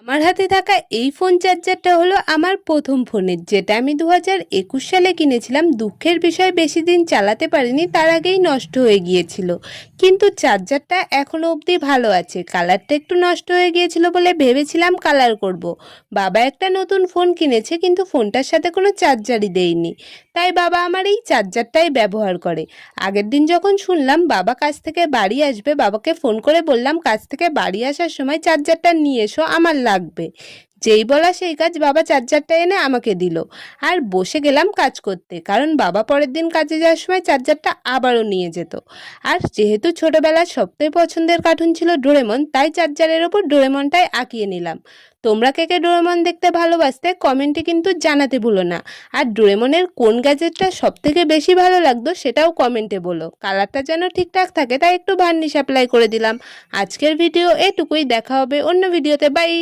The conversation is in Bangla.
আমার হাতে থাকা এই ফোন চার্জারটা হলো আমার প্রথম ফোনের, যেটা আমি 2021 সালে কিনেছিলাম। দুঃখের বিষয় বেশি দিন চালাতে পারিনি, তার আগেই নষ্ট হয়ে গিয়েছিল। কিন্তু চার্জারটা এখনো অবধি ভালো আছে। কালারটা একটু নষ্ট হয়ে গিয়েছিল বলে ভেবেছিলাম কালার করব। বাবা একটা নতুন ফোন কিনেছে, কিন্তু ফোনটার সাথে কোনো চার্জারই দেয়নি, তাই বাবা আমার এই চার্জারটাই ব্যবহার করে। আগের দিন যখন শুনলাম বাবা কাজ থেকে বাড়ি আসবে, বাবাকে ফোন করে বললাম কাজ থেকে বাড়ি আসার সময় চার্জারটা নিয়ে এসো, আমার লাগবে। যেই বলা সেই কাজ, বাবা চার্জারটা এনে আমাকে দিল। আর বসে গেলাম কাজ করতে, কারণ বাবা পরের দিন কাজে যাওয়ার সময় চার্জারটা আবারও নিয়ে যেত। আর যেহেতু ছোটবেলার সবথেকে পছন্দের কার্টুন ছিল ডোরেমন, তাই চার্জারের ওপর ডোরেমনটাই আঁকিয়ে নিলাম। তোমরা কে কে ডোরেমন দেখতে ভালোবাসতে কমেন্টে কিন্তু জানাতে ভুলো না। আর ডোরেমনের কোন গ্যাজেটটা সব থেকে বেশি ভালো লাগতো সেটাও কমেন্টে বলো। কালারটা যেন ঠিকঠাক থাকে তাই একটু ভার্নিশ অ্যাপ্লাই করে দিলাম। আজকের ভিডিও এটুকুই, দেখা হবে অন্য ভিডিওতে। বাই।